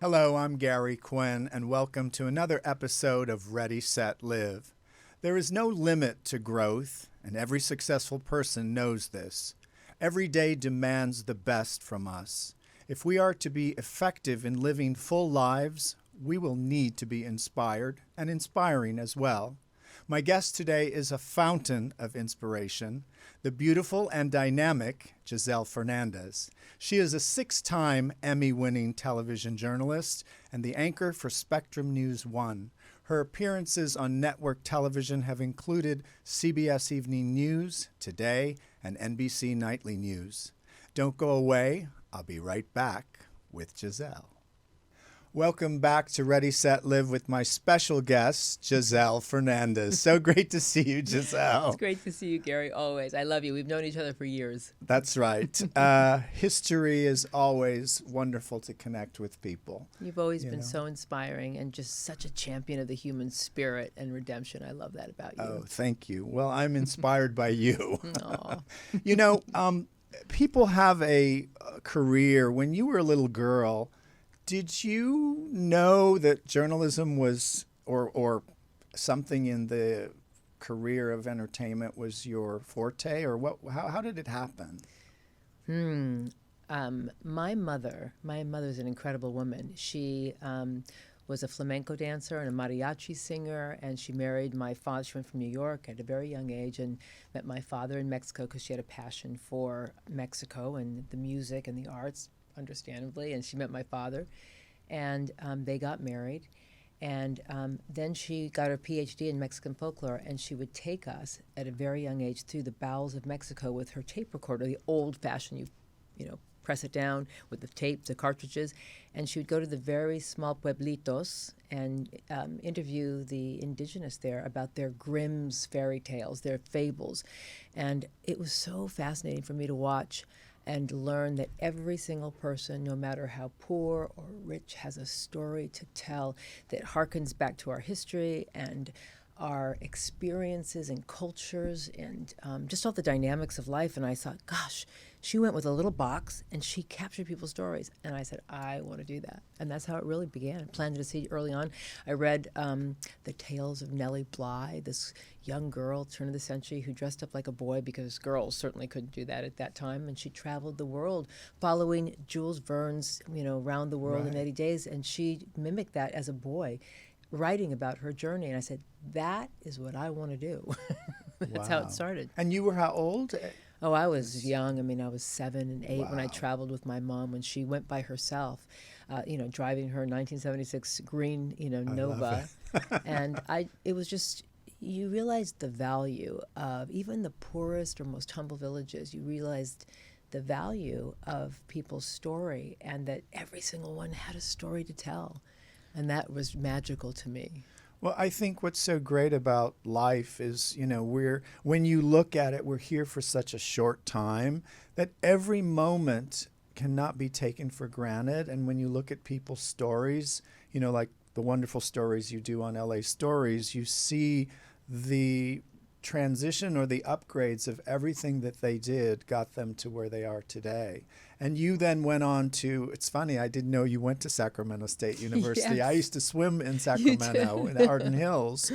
Hello, I'm Gary Quinn, and welcome to another episode of Ready, Set, Live. There is no limit to growth, and every successful person knows this. Every day demands the best from us. If we are to be effective in living full lives, we will need to be inspired and inspiring as well. My guest today is a fountain of inspiration, the beautiful and dynamic Giselle Fernandez. She is a 6-time Emmy-winning television journalist and the anchor for Spectrum News 1. Her appearances on network television have included CBS Evening News, Today, and NBC Nightly News. Don't go away. I'll be right back with Giselle. Welcome back to Ready, Set, Live with my special guest, Giselle Fernandez. So great to see you, Giselle. It's great to see you, Gary, always. I love you. We've known each other for years. That's right. History is always wonderful to connect with people. You've always been so inspiring and just such a champion of the human spirit and redemption. I love that about you. Oh, thank you. Well, I'm inspired by you. Aw. People have a career. When you were a little girl, did you know that journalism was, or something in the career of entertainment was your forte, or what? How did it happen? My mother's an incredible woman. She was a flamenco dancer and a mariachi singer, and she married my father. She went from New York at a very young age and met my father in Mexico because she had a passion for Mexico and the music and the arts, understandably, and she met my father, and they got married, and then she got her PhD in Mexican folklore, and she would take us at a very young age through the bowels of Mexico with her tape recorder, the old-fashioned, you press it down with the tape, the cartridges, and she would go to the very small pueblitos and interview the indigenous there about their Grimm's fairy tales, their fables, and it was so fascinating for me to watch and learn that every single person, no matter how poor or rich, has a story to tell that harkens back to our history and our experiences and cultures and just all the dynamics of life. And I thought, gosh, she went with a little box and she captured people's stories. And I said, I want to do that. And that's how it really began. I planted a seed early on. I read the tales of Nellie Bly, this young girl, turn of the century, who dressed up like a boy because girls certainly couldn't do that at that time. And she traveled the world following Jules Verne's, around the world in 80 days. And she mimicked that as a boy, writing about her journey. And I said, that is what I want to do. That's how it started. And you were how old? Oh, I was young. I was 7 and 8 when I traveled with my mom when she went by herself, driving her 1976 green, Nova. And it was just, you realized the value of even the poorest or most humble villages. You realized the value of people's story and that every single one had a story to tell. And that was magical to me. Well, I think what's so great about life is, when you look at it, we're here for such a short time that every moment cannot be taken for granted. And when you look at people's stories, like the wonderful stories you do on LA Stories, you see the transition or the upgrades of everything that they did got them to where they are today. And you then went on to, it's funny, I didn't know you went to Sacramento State University. Yes. I used to swim in Sacramento in Arden Hills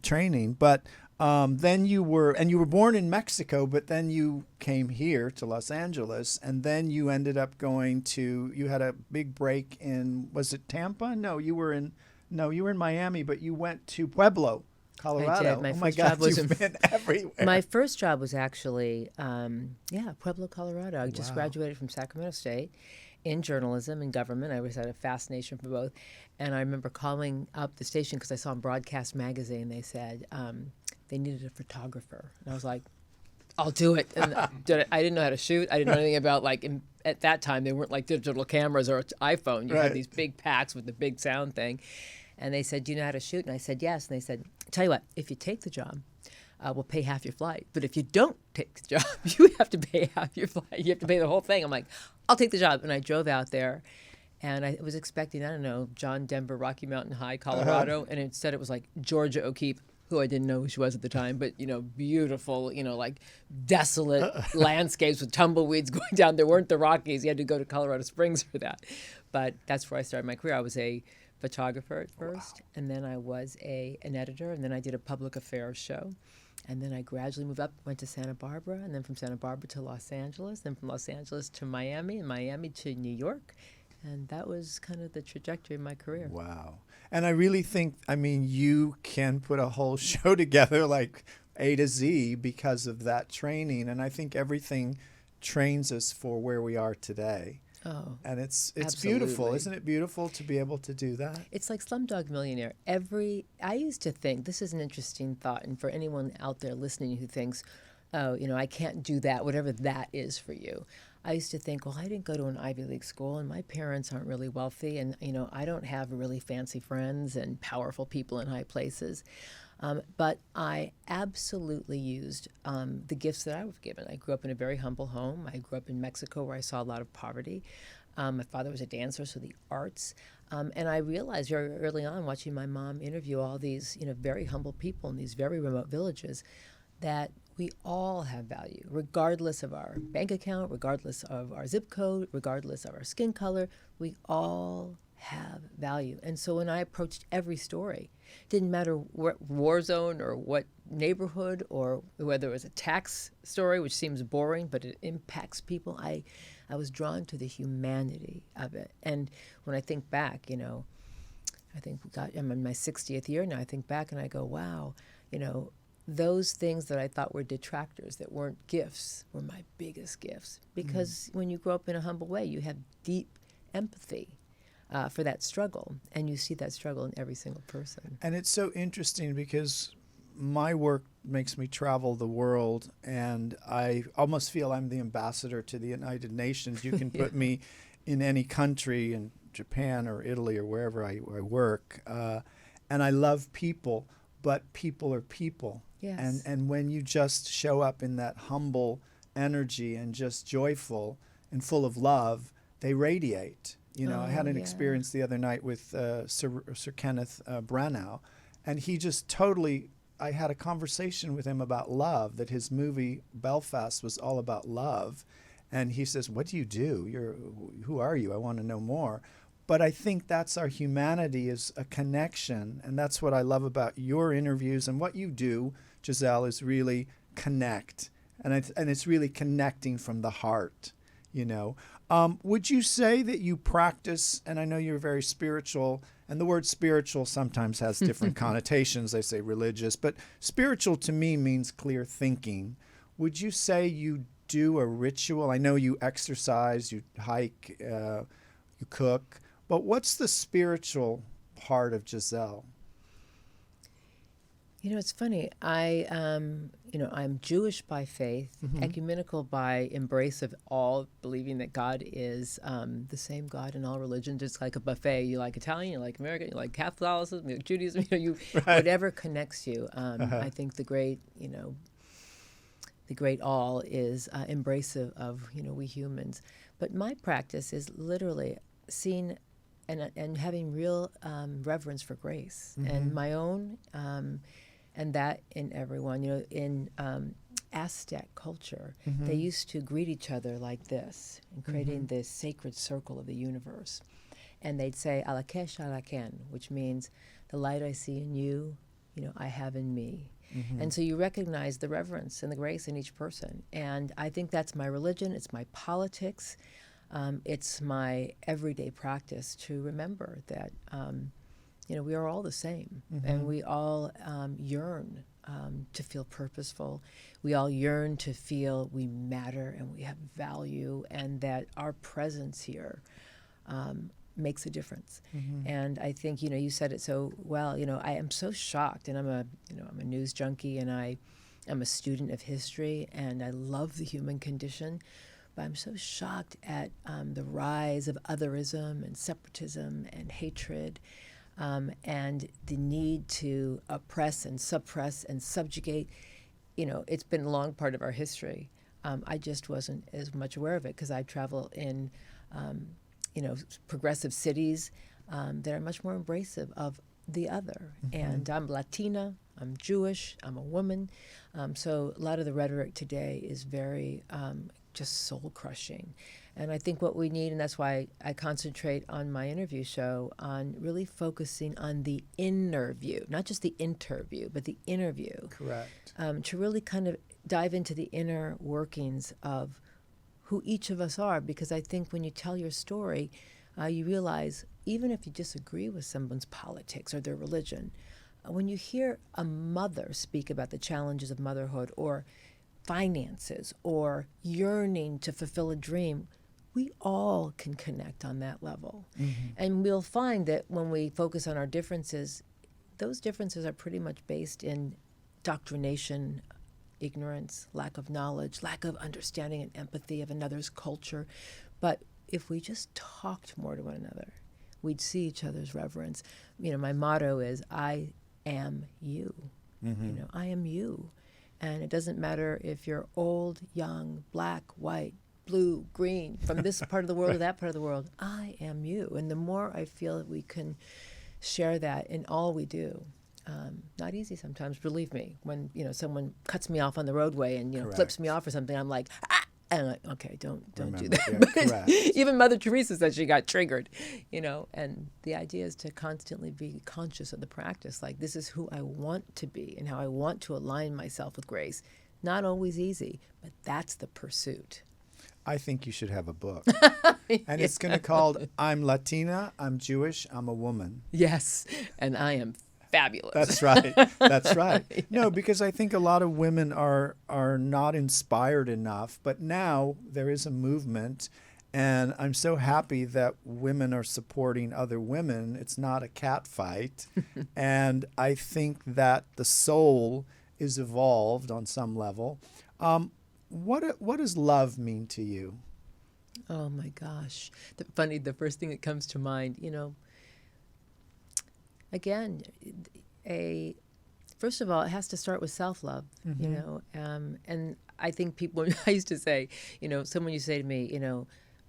training. But then you were born in Mexico, but then you came here to Los Angeles, and then you ended up you had a big break in, was it Tampa? No, you were in Miami, but you went to Pueblo, Colorado. I did. Oh my God, you've been everywhere. My first job was actually, Pueblo, Colorado. I just graduated from Sacramento State in journalism and government. I always had a fascination for both. And I remember calling up the station because I saw in Broadcast Magazine, they said they needed a photographer. And I was like, I'll do it. And I didn't know how to shoot. I didn't know anything about, at that time, they weren't like digital cameras or iPhone. You had these big packs with the big sound thing. And they said, do you know how to shoot? And I said, yes. And they said, tell you what, if you take the job, we'll pay half your flight. But if you don't take the job, you have to pay half your flight. You have to pay the whole thing. I'm like, I'll take the job. And I drove out there. And I was expecting, John Denver, Rocky Mountain High, Colorado. And instead it was like Georgia O'Keeffe, who I didn't know who she was at the time, but, beautiful, desolate landscapes with tumbleweeds going down. There weren't the Rockies. You had to go to Colorado Springs for that. But that's where I started my career. I was a photographer at first, and then I was an editor, and then I did a public affairs show. And then I gradually moved up, went to Santa Barbara, and then from Santa Barbara to Los Angeles, then from Los Angeles to Miami, and Miami to New York. And that was kind of the trajectory of my career. Wow. And I really think, I mean, you can put a whole show together like A to Z because of that training. And I think everything trains us for where we are today. Oh, and it's absolutely. Beautiful. Isn't it beautiful to be able to do that? It's like Slumdog Millionaire. I used to think, this is an interesting thought, and for anyone out there listening who thinks, oh, I can't do that, whatever that is for you. I used to think, well, I didn't go to an Ivy League school, and my parents aren't really wealthy, and, I don't have really fancy friends and powerful people in high places. But I absolutely used the gifts that I was given. I grew up in a very humble home. I grew up in Mexico where I saw a lot of poverty. My father was a dancer, so the arts. And I realized very early on, watching my mom interview all these, very humble people in these very remote villages, that we all have value, regardless of our bank account, regardless of our zip code, regardless of our skin color. We all have value. And so when I approached every story, didn't matter what war zone or what neighborhood, or whether it was a tax story, which seems boring, but it impacts people, I was drawn to the humanity of it. And when I think back, I think I'm in my 60th year now, I think back and I go, wow, those things that I thought were detractors, that weren't gifts, were my biggest gifts. Because when you grow up in a humble way, you have deep empathy for that struggle, and you see that struggle in every single person. And it's so interesting because my work makes me travel the world, and I almost feel I'm the ambassador to the United Nations. You can put me in any country, in Japan or Italy or wherever I work, and I love people, but people are people. Yes. And when you just show up in that humble energy and just joyful and full of love, they radiate. I had an experience the other night with Sir Kenneth Branagh, and he just totally, I had a conversation with him about love, that his movie Belfast was all about love. And he says, what do you do? Who are you? I want to know more. But I think that's our humanity, is a connection. And that's what I love about your interviews, and what you do, Giselle, is really connect. And it's really connecting from the heart, Would you say that you practice, and I know you're very spiritual, and the word spiritual sometimes has different connotations. They say religious, but spiritual to me means clear thinking. Would you say you do a ritual? I know you exercise, you hike, you cook, but what's the spiritual part of Giselle? It's funny. I'm Jewish by faith, ecumenical by embrace of all, believing that God is the same God in all religions. It's like a buffet. You like Italian, you like American, you like Catholicism, you like Judaism. Right. Whatever connects you. I think the great all is embrace of we humans. But my practice is literally seeing and having real reverence for grace, and my own. And that in everyone. In Aztec culture, they used to greet each other like this, and creating this sacred circle of the universe. And they'd say, Alakesh Alaken, which means the light I see in you, I have in me. And so you recognize the reverence and the grace in each person. And I think that's my religion, it's my politics, it's my everyday practice to remember that we are all the same, and we all yearn to feel purposeful. We all yearn to feel we matter and we have value, and that our presence here makes a difference. And I think you said it so well. I am so shocked, and I'm a news junkie, and I am a student of history, and I love the human condition. But I'm so shocked at the rise of otherism and separatism and hatred. And the need to oppress and suppress and subjugate. It's been a long part of our history. I just wasn't as much aware of it because I travel in, progressive cities that are much more embracive of the other. And I'm Latina, I'm Jewish, I'm a woman. So a lot of the rhetoric today is very just soul crushing. And I think what we need, and that's why I concentrate on my interview show, on really focusing on the inner view, not just the interview, but the interview. Correct. To really kind of dive into the inner workings of who each of us are, because I think when you tell your story, you realize even if you disagree with someone's politics or their religion, when you hear a mother speak about the challenges of motherhood or finances or yearning to fulfill a dream, we all can connect on that level. Mm-hmm. And we'll find that when we focus on our differences, those differences are pretty much based in doctrination, ignorance, lack of knowledge, lack of understanding and empathy of another's culture. But if we just talked more to one another, we'd see each other's reverence. My motto is, I am you. Mm-hmm. I am you. And it doesn't matter if you're old, young, black, white, blue, green, from this part of the world or that part of the world, I am you. And the more I feel that we can share that in all we do, not easy sometimes, believe me. When, someone cuts me off on the roadway and, flips me off or something, I'm like, ah! And I'm like, okay, don't do that. Yeah, even Mother Teresa said she got triggered, and the idea is to constantly be conscious of the practice. Like, this is who I want to be and how I want to align myself with grace. Not always easy, but that's the pursuit. I think you should have a book. And it's going to be called I'm Latina, I'm Jewish, I'm a woman. Yes, and I am fabulous. That's right. That's right. Yeah. No, because I think a lot of women are not inspired enough, but now there is a movement, and I'm so happy that women are supporting other women. It's not a cat fight. And I think that the soul is evolved on some level. What does love mean to you? Oh my gosh. The first thing that comes to mind, again, first of all, it has to start with self-love, mm-hmm. And I think people, I used to say, someone used to say to me,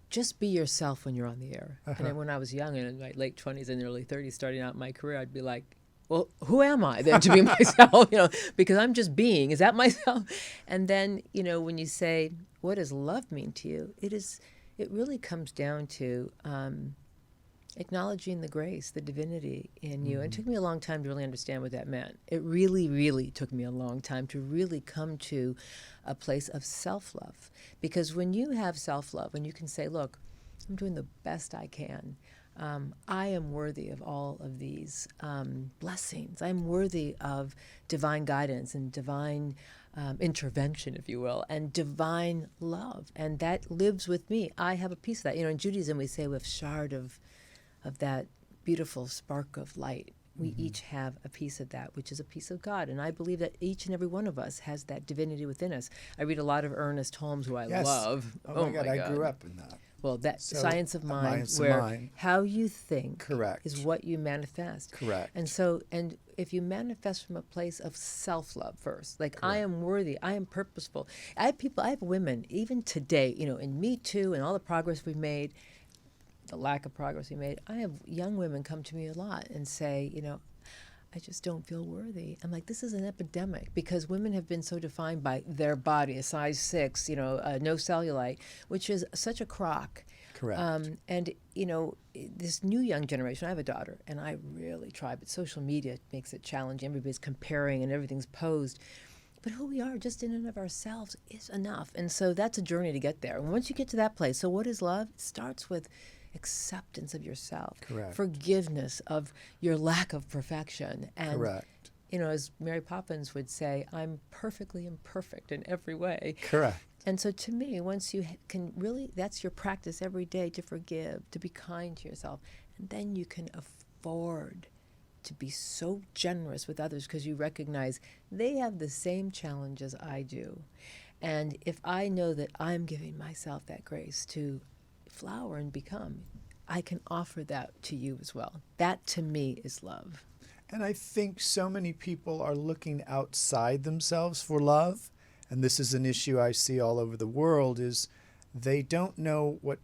just be yourself when you're on the air. Uh-huh. And then when I was young, in my late 20s and early 30s, starting out my career, I'd be like, well, who am I then to be myself? Because I'm just being. Is that myself? And then, when you say, what does love mean to you? It really comes down to acknowledging the grace, the divinity in you. Mm-hmm. And it took me a long time to really understand what that meant. It really, really took me a long time to really come to a place of self-love. Because when you have self-love, when you can say, look, I'm doing the best I can. I am worthy of all of these blessings. I'm worthy of divine guidance and divine intervention, if you will, and divine love. And that lives with me. I have a piece of that. In Judaism, we say we have shard of that beautiful spark of light. We mm-hmm. each have a piece of that, which is a piece of God. And I believe that each and every one of us has that divinity within us. I read a lot of Ernest Holmes, who I love. Oh my God, I grew up in that. Well, that science of mind, where how you think Correct. is what you manifest. Correct. And if you manifest from a place of self-love first, like Correct. I am worthy, I am purposeful. I have women, even today, in Me Too and all the progress we've made, the lack of progress we made, I have young women come to me a lot and say, I just don't feel worthy. I'm like, this is an epidemic, because women have been so defined by their body, a size 6, no cellulite, which is such a crock. Correct. And, this new young generation, I have a daughter, and I really try, but social media makes it challenging. Everybody's comparing and everything's posed. But who we are, just in and of ourselves, is enough. And so that's a journey to get there. And once you get to that place, so what is love? It starts with acceptance of yourself, Correct. Forgiveness of your lack of perfection. And, Correct. As Mary Poppins would say, I'm perfectly imperfect in every way. Correct. And so to me, once you can really, that's your practice every day, to forgive, to be kind to yourself. And then you can afford to be so generous with others, because you recognize they have the same challenges I do. And if I know that I'm giving myself that grace to flower and become, I can offer that to you as well. That to me is love. And I think so many people are looking outside themselves for love, and this is an issue I see all over the world, is they don't know what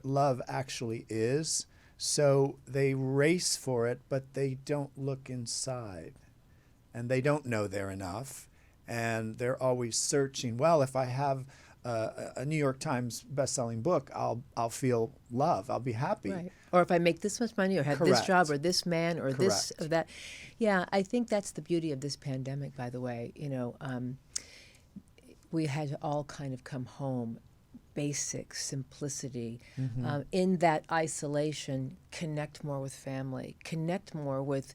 love actually is, so they race for it, but they don't look inside, and they don't know they're enough, and they're always searching. Well, if I have a New York Times best-selling book, I'll feel love. I'll be happy. Right. Or if I make this much money or have this Correct. job or this man or this or Correct. that. Yeah, I think that's the beauty of this pandemic, by the way. We had to all kind of come home, basic simplicity. In that isolation, connect more with family, connect more with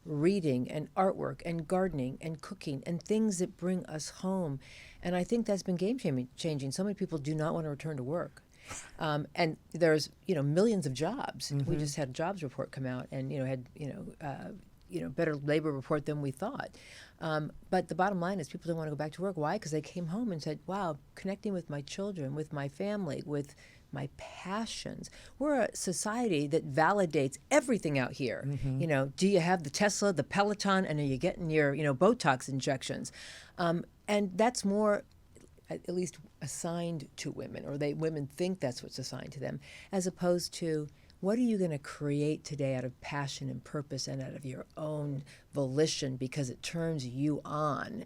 reading and artwork and gardening and cooking and things that bring us home. And I think that's been game-changing. So many people do not want to return to work. And there's, millions of jobs. We just had a jobs report come out and, had, better labor report than we thought. But the bottom line is people don't want to go back to work. Why? Because they came home and said, wow, connecting with my children, with my family, with my passions. We're a society that validates everything out here. Do you have the Tesla, the Peloton, and are you getting your, Botox injections? And that's more at least assigned to women, or women think that's what's assigned to them, as opposed to what are you going to create today out of passion and purpose and out of your own volition because it turns you on,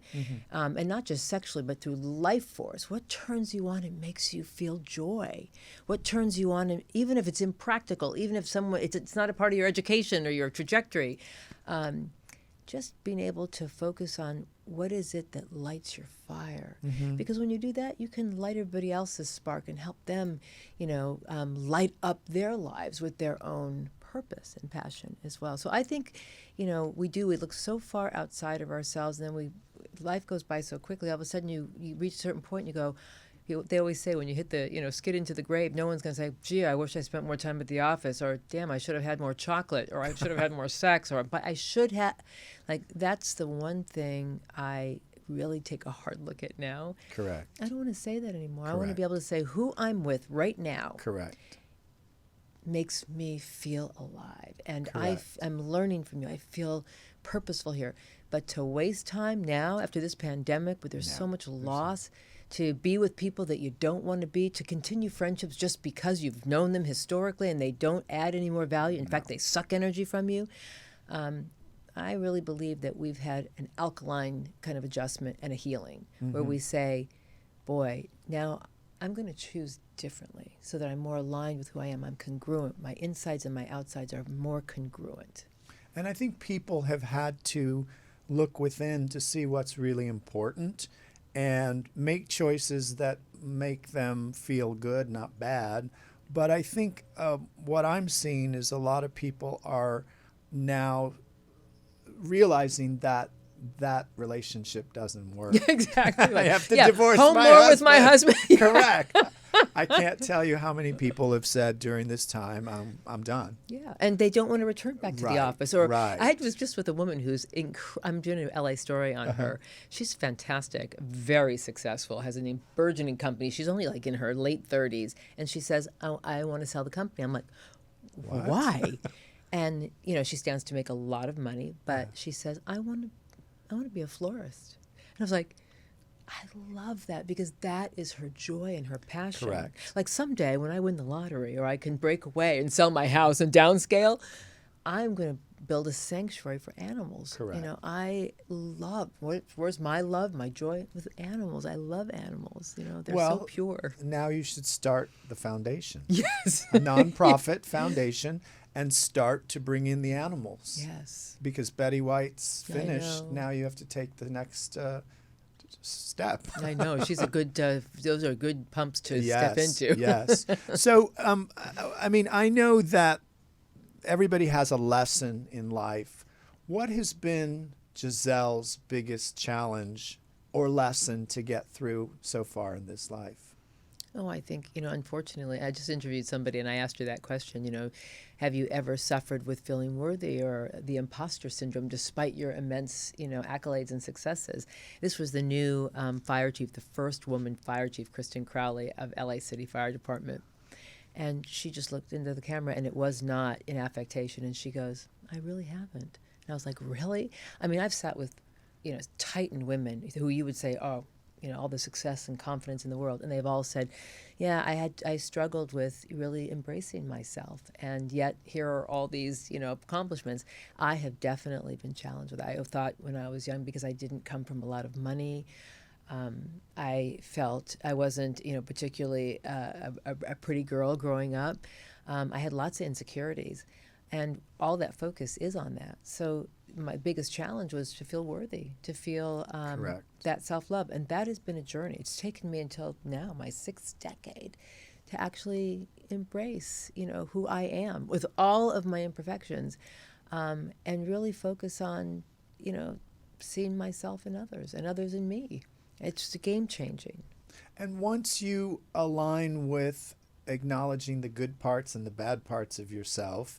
and not just sexually but through life force. What turns you on and makes you feel joy? What turns you on, and even if it's impractical, even if it's not a part of your education or your trajectory, just being able to focus on what is it that lights your fire. Because when you do that, you can light everybody else's spark and help them, light up their lives with their own purpose and passion as well. So I think, we look so far outside of ourselves, and then life goes by so quickly. All of a sudden you reach a certain point and you go, they always say when you hit the, skid into the grave, no one's going to say, gee, I wish I spent more time at the office, or damn, I should have had more chocolate, or I should have had more sex, but I should have, that's the one thing I really take a hard look at now. Correct. I don't want to say that anymore. Correct. I want to be able to say who I'm with right now. Correct. Makes me feel alive. And Correct. I'm learning from you. I feel purposeful here. But to waste time now after this pandemic, where there's so much loss, to be with people that you don't want to be, to continue friendships just because you've known them historically and they don't add any more value. In fact, they suck energy from you. I really believe that we've had an alkaline kind of adjustment and a healing where we say, boy, now I'm going to choose differently so that I'm more aligned with who I am. I'm congruent. My insides and my outsides are more congruent. And I think people have had to look within to see what's really important and make choices that make them feel good, not bad. But I think what I'm seeing is a lot of people are now realizing that relationship doesn't work. Exactly. I have to divorce home my more husband. with my husband. Correct. I can't tell you how many people have said during this time, I'm done. Yeah, and they don't want to return back to the Right, office. Or right. I was just with a woman who's I'm doing an LA story on her. She's fantastic, very successful, has a burgeoning company. She's only in her late 30s, and she says, "Oh, I want to sell the company." I'm like, What? "Why?" And she stands to make a lot of money, but she says, "I want to be a florist." And I was like, I love that, because that is her joy and her passion. Correct. Like someday when I win the lottery or I can break away and sell my house and downscale, I'm going to build a sanctuary for animals. Correct. I love, where's my love, my joy with animals. I love animals. They're Well, so pure. Now you should start the foundation. Yes. A nonprofit foundation, and start to bring in the animals. Yes. Because Betty White's I finished. know. Now you have to take the next step. I know. She's a good, those are good pumps to Yes, step into. Yes. So, I know that everybody has a lesson in life. What has been Giselle's biggest challenge or lesson to get through so far in this life? Oh, I think, unfortunately, I just interviewed somebody and I asked her that question, have you ever suffered with feeling worthy or the imposter syndrome despite your immense, accolades and successes? This was the new fire chief, the first woman fire chief, Kristen Crowley of LA City Fire Department. And she just looked into the camera, and it was not in affectation. And she goes, I really haven't. And I was like, really? I mean, I've sat with, titan women who you would say, oh, all the success and confidence in the world. And they've all said, yeah, I struggled with really embracing myself. And yet here are all these, accomplishments. I have definitely been challenged with that. I thought when I was young, because I didn't come from a lot of money, I felt I wasn't, particularly a pretty girl growing up. I had lots of insecurities, and all that focus is on that. So my biggest challenge was to feel worthy, to feel Correct. that self-love, and that has been a journey. It's taken me until now, my 6th decade, to actually embrace, who I am with all of my imperfections, and really focus on, seeing myself in others and others in me. It's just game changing. And once you align with acknowledging the good parts and the bad parts of yourself,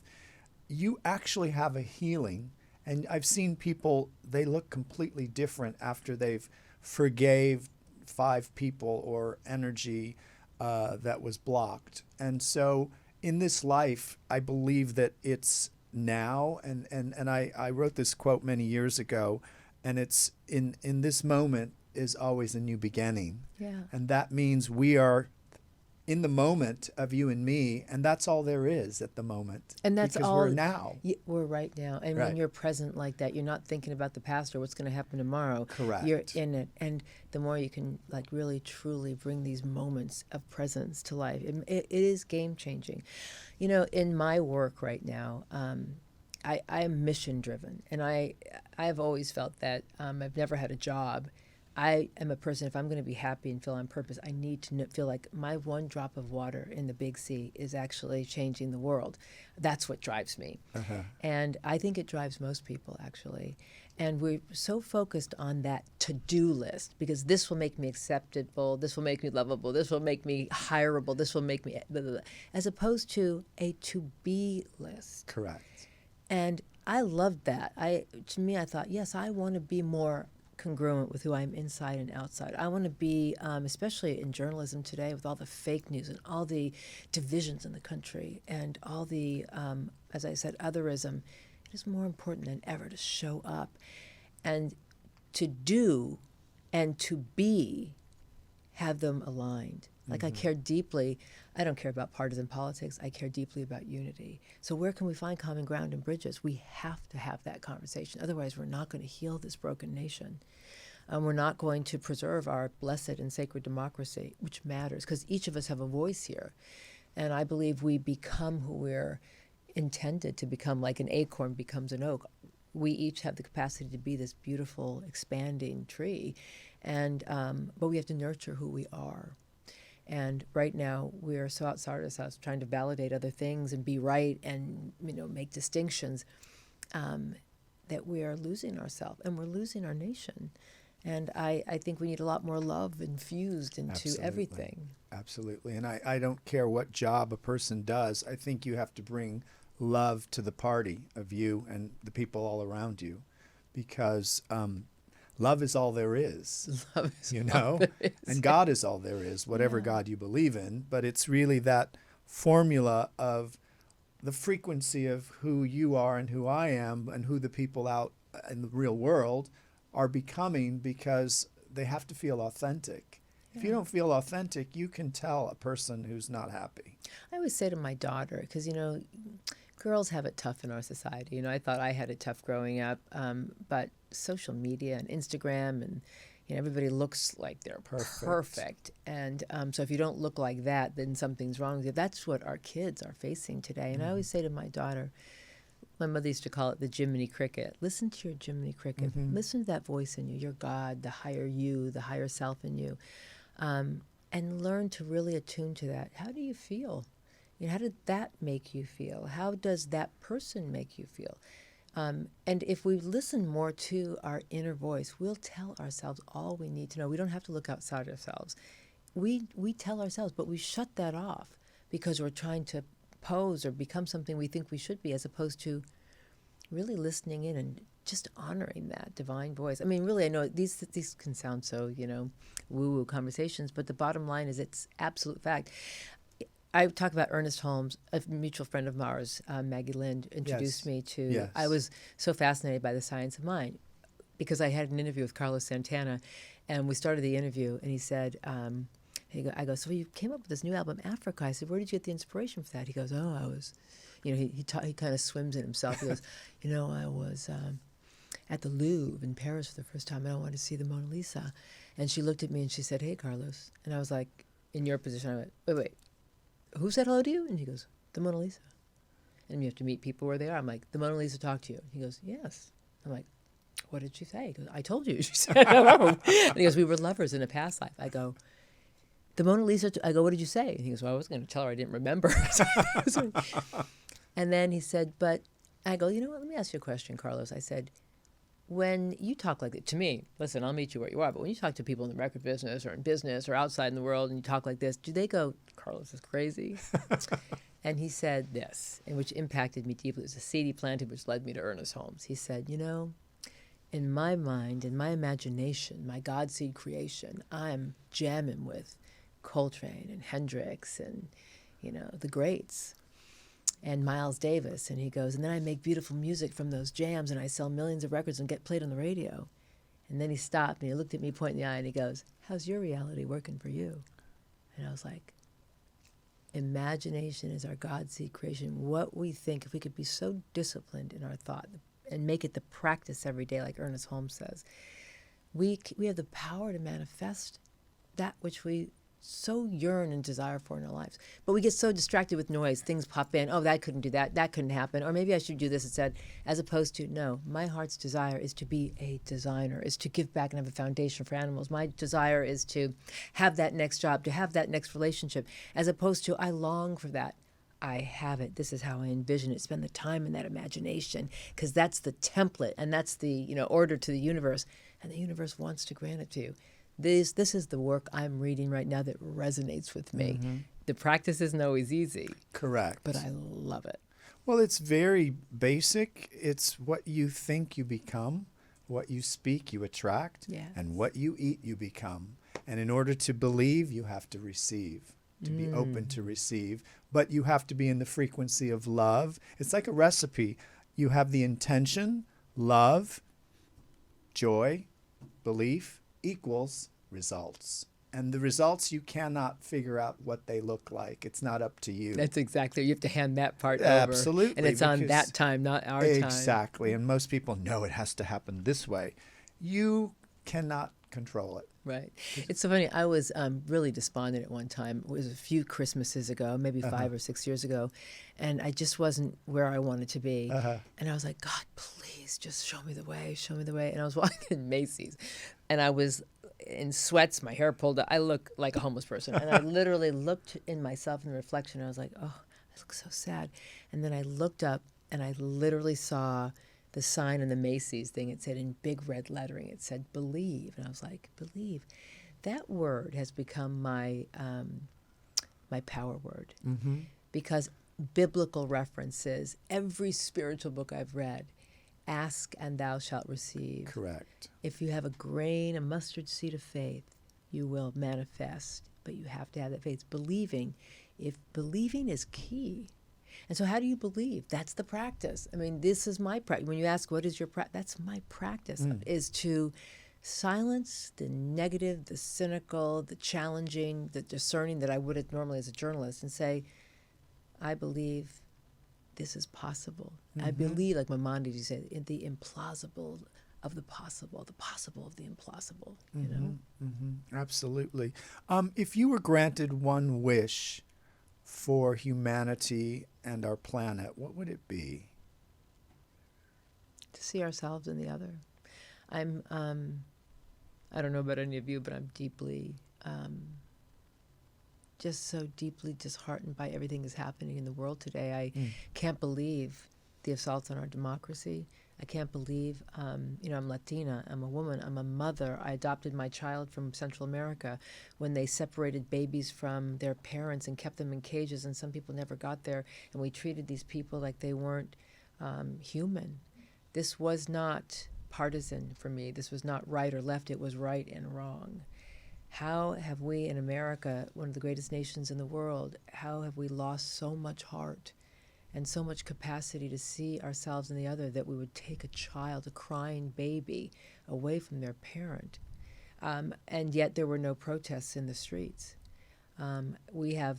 you actually have a healing. And I've seen people, they look completely different after they've forgave 5 people or energy that was blocked. And so in this life, I believe that it's now, and I wrote this quote many years ago, and it's in this moment is always a new beginning. Yeah. And that means we are in the moment of you and me, and that's all there is at the moment. And that's because all we're now. We're right now. And Right. when you're present like that, you're not thinking about the past or what's going to happen tomorrow. Correct. You're in it. And the more you can really truly bring these moments of presence to life, it is game changing. In my work right now, I am mission driven, and I've always felt that I've never had a job. I am a person, if I'm going to be happy and feel on purpose, I need to feel like my one drop of water in the big sea is actually changing the world. That's what drives me. Uh-huh. And I think it drives most people, actually. And we're so focused on that to-do list, because this will make me acceptable, this will make me lovable, this will make me hireable, this will make me blah, blah, blah, as opposed to a to-be list. Correct. And I loved that. To me, I thought, yes, I want to be more congruent with who I am inside and outside. I want to be, especially in journalism today, with all the fake news and all the divisions in the country and all the, as I said, otherism. It is more important than ever to show up and to do and to be, have them aligned. Like I care deeply. I don't care about partisan politics. I care deeply about unity. So where can we find common ground and bridges? We have to have that conversation. Otherwise, we're not going to heal this broken nation. We're not going to preserve our blessed and sacred democracy, which matters, because each of us have a voice here. And I believe we become who we're intended to become, like an acorn becomes an oak. We each have the capacity to be this beautiful, expanding tree. And but we have to nurture who we are. And right now, we are so outside ourselves, trying to validate other things and be right and make distinctions, that we are losing ourselves and we're losing our nation. And I think we need a lot more love infused into Absolutely. Everything. Absolutely. And I don't care what job a person does. I think you have to bring love to the party of you and the people all around you, because love is all there is. Love is you all know, there is. and God is all there is, whatever Yeah. God you believe in. But it's really that formula of the frequency of who you are and who I am and who the people out in the real world are becoming, because they have to feel authentic. If you don't feel authentic, you can tell a person who's not happy. I always say to my daughter, because, girls have it tough in our society. I thought I had it tough growing up, but social media and Instagram and everybody looks like they're perfect. And so if you don't look like that, then something's wrong with you. That's what our kids are facing today. And I always say to my daughter, my mother used to call it the Jiminy Cricket. Listen to your Jiminy Cricket. Listen to that voice in you, your God, the higher you, the higher self in you, and learn to really attune to that. How do you feel? How did that make you feel? How does that person make you feel? And if we listen more to our inner voice, we'll tell ourselves all we need to know. We don't have to look outside ourselves. We tell ourselves, but we shut that off because we're trying to pose or become something we think we should be, as opposed to really listening in and just honoring that divine voice. I mean, really, I know these can sound so, woo-woo conversations, but the bottom line is it's absolute fact. I talk about Ernest Holmes, a mutual friend of ours, Maggie Lind, introduced me to. Yes. I was so fascinated by the science of mind because I had an interview with Carlos Santana, and we started the interview, and he said, I go, so you came up with this new album, Africa. I said, where did you get the inspiration for that? He goes, I was, he kind of swims in himself. He goes, I was at the Louvre in Paris for the first time, and I wanted to see the Mona Lisa. And she looked at me and she said, "Hey, Carlos." And I was like, in your position, I went, wait, who said hello to you? And he goes, "The Mona Lisa." And you have to meet people where they are. I'm like, "The Mona Lisa talked to you?" He goes, "Yes." I'm like, "What did she say?" He goes, "I told you." She said, "Oh." And he goes, "We were lovers in a past life." I go, "The Mona Lisa," I go, "What did you say?" And he goes, "Well, I was going to tell her I didn't remember." And then he said, "But," I go, "You know what, let me ask you a question, Carlos." I said, when you talk like that to me, listen, I'll meet you where you are, but when you talk to people in the record business or in business or outside in the world and you talk like this, do they go, "Carlos is crazy"? And he said this, and which impacted me deeply. It was a seed he planted, which led me to Ernest Holmes. He said, "You know, in my mind, in my imagination, my God seed creation, I'm jamming with Coltrane and Hendrix and, the greats and Miles Davis." And he goes, "And then I make beautiful music from those jams and I sell millions of records and get played on the radio." And then he stopped and he looked at me, point in the eye, and he goes, "How's your reality working for you?" And I was like, imagination is our God seed creation. What we think, if we could be so disciplined in our thought and make it the practice every day, like Ernest Holmes says, we have the power to manifest that which we so yearn and desire for in our lives. But we get so distracted with noise. Things pop in. "Oh, that couldn't do that. That couldn't happen. Or maybe I should do this instead." As opposed to, no, my heart's desire is to be a designer, is to give back and have a foundation for animals. My desire is to have that next job, to have that next relationship. As opposed to, I long for that. I have it. This is how I envision it. Spend the time in that imagination, because that's the template and that's the order to the universe. And the universe wants to grant it to you. This is the work I'm reading right now that resonates with me. Mm-hmm. The practice isn't always easy. Correct. But I love it. Well, it's very basic. It's what you think you become, what you speak you attract, yes. And what you eat you become. And in order to believe, you have to receive, to be open to receive. But you have to be in the frequency of love. It's like a recipe. You have the intention, love, joy, belief, equals results. And the results, you cannot figure out what they look like. It's not up to you. That's exactly. You have to hand that part over. Absolutely. And it's on that time, not our time. Exactly. And most people know it has to happen this way. You cannot control it. Right. It's so funny. I was really despondent at one time. It was a few Christmases ago, maybe 5 or 6 years ago. And I just wasn't where I wanted to be. And I was like, "God, please just show me the way, show me the way." And I was walking in Macy's and I was in sweats, my hair pulled up. I look like a homeless person. And I literally looked in myself in the reflection. And I was like, "Oh, I look so sad." And then I looked up and I literally saw the sign in the Macy's thing. It said in big red lettering, it said "believe." And I was like, believe. That word has become my my power word. Mm-hmm. Because biblical references, every spiritual book I've read, ask and thou shalt receive. Correct. If you have a grain, a mustard seed of faith, you will manifest. But you have to have that faith. Believing is key. And so how do you believe? That's the practice. I mean, this is my practice. When you ask, what is your practice? That's my practice, is to silence the negative, the cynical, the challenging, the discerning that I would have normally as a journalist, and say, I believe this is possible. Mm-hmm. I believe, like Maimonides used to say, in the implausible of the possible of the implausible, you know? Mm-hmm. Absolutely. If you were granted one wish for humanity and our planet, what would it be? To see ourselves in the other. I'm, I don't know about any of you, but I'm deeply, just so deeply disheartened by everything that's happening in the world today. I can't believe the assaults on our democracy. I can't believe, I'm Latina, I'm a woman, I'm a mother. I adopted my child from Central America when they separated babies from their parents and kept them in cages, and some people never got there, and we treated these people like they weren't human. This was not partisan for me. This was not right or left. It was right and wrong. How have we in America, one of the greatest nations in the world, how have we lost so much heart and so much capacity to see ourselves in the other that we would take a child, a crying baby, away from their parent? And yet there were no protests in the streets. We have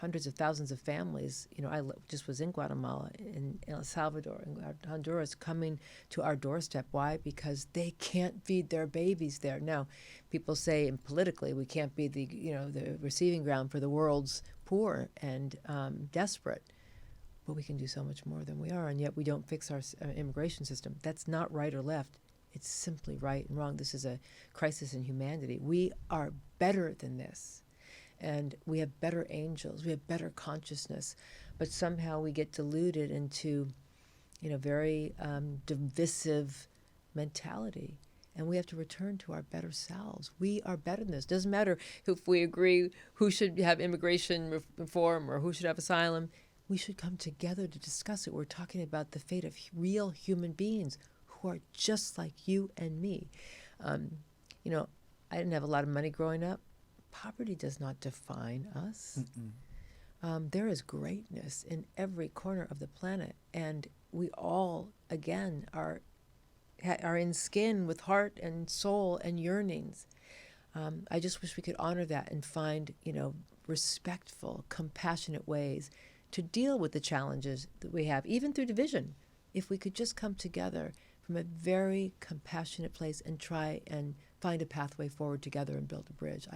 hundreds of thousands of families. I just was in Guatemala, in El Salvador, in Honduras, coming to our doorstep. Why? Because they can't feed their babies there. Now, people say, and politically, we can't be the receiving ground for the world's poor and desperate. But we can do so much more than we are, and yet we don't fix our immigration system. That's not right or left. It's simply right and wrong. This is a crisis in humanity. We are better than this. And we have better angels. We have better consciousness. But somehow we get deluded into, very divisive mentality. And we have to return to our better selves. We are better than this. Doesn't matter if we agree who should have immigration reform or who should have asylum. We should come together to discuss it. We're talking about the fate of real human beings who are just like you and me. I didn't have a lot of money growing up. Poverty does not define us. There is greatness in every corner of the planet, and we all, again, are in skin with heart and soul and yearnings. I just wish we could honor that and find, respectful, compassionate ways to deal with the challenges that we have, even through division. If we could just come together from a very compassionate place and try and find a pathway forward together and build a bridge.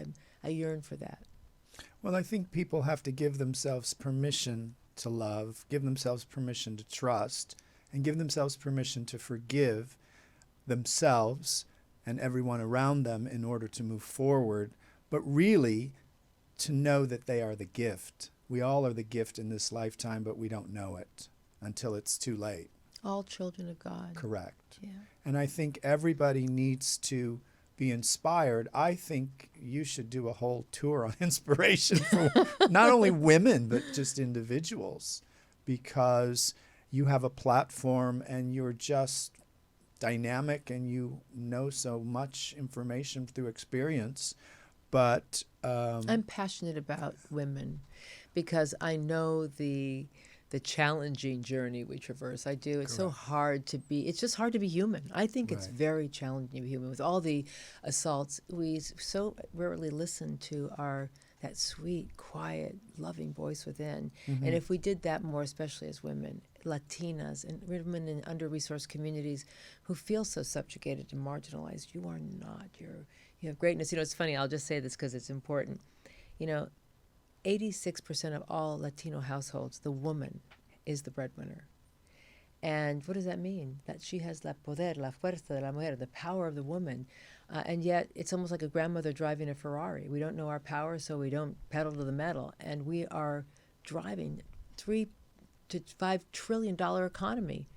I yearn for that. Well, I think people have to give themselves permission to love, give themselves permission to trust, and give themselves permission to forgive themselves and everyone around them in order to move forward, but really to know that they are the gift. We all are the gift in this lifetime, but we don't know it until it's too late. All children of God. Correct. Yeah. And I think everybody needs to be inspired. I think you should do a whole tour on inspiration for not only women, but just individuals, because you have a platform and you're just dynamic and you know so much information through experience. But I'm passionate about women because I know the challenging journey we traverse. I do. It's so hard to be, it's just hard to be human. I think it's very challenging to be human. With all the assaults, we so rarely listen to that sweet, quiet, loving voice within. And if we did that more, especially as women, Latinas, and women in under-resourced communities who feel so subjugated and marginalized, you are not. You have greatness. It's funny, I'll just say this because it's important. 86% of all Latino households, the woman is the breadwinner. And what does that mean? That she has la poder, la fuerza de la mujer, the power of the woman. And yet it's almost like a grandmother driving a Ferrari. We don't know our power, so we don't pedal to the metal. And we are driving $3 to $5 trillion economy.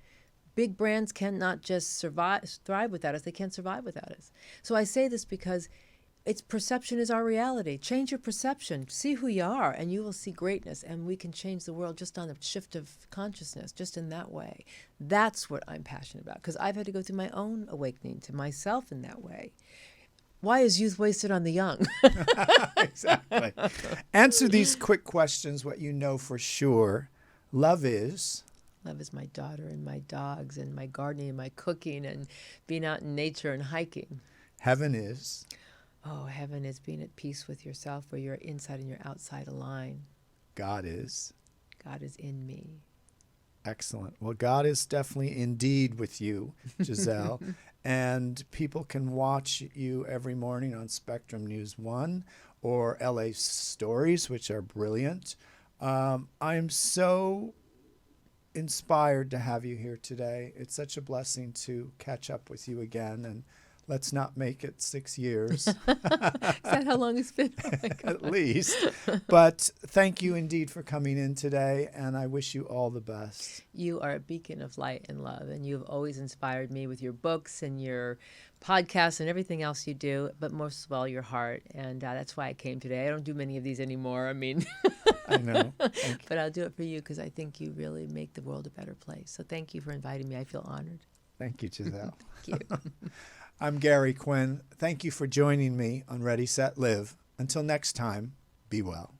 Big brands cannot just thrive without us. They can't survive without us. So I say this because its perception is our reality. Change your perception. See who you are, and you will see greatness. And we can change the world just on a shift of consciousness, just in that way. That's what I'm passionate about, because I've had to go through my own awakening to myself in that way. Why is youth wasted on the young? Exactly. Answer these quick questions, what you know for sure. Love is? Love is my daughter and my dogs and my gardening and my cooking and being out in nature and hiking. Heaven is? Oh, heaven is being at peace with yourself, where your inside and your outside align. God is? God is in me. Excellent. Well, God is definitely indeed with you, Giselle. And people can watch you every morning on Spectrum News 1 or LA Stories, which are brilliant. I'm so inspired to have you here today. It's such a blessing to catch up with you again, and let's not make it 6 years. Is that how long it's been? Oh my God. At least. But thank you indeed for coming in today, and I wish you all the best. You are a beacon of light and love, and you've always inspired me with your books and your podcasts and everything else you do, but most of all, your heart. And that's why I came today. I don't do many of these anymore. I mean, I know. But I'll do it for you because I think you really make the world a better place. So thank you for inviting me. I feel honored. Thank you, Giselle. Thank you. I'm Gary Quinn. Thank you for joining me on Ready, Set, Live. Until next time, be well.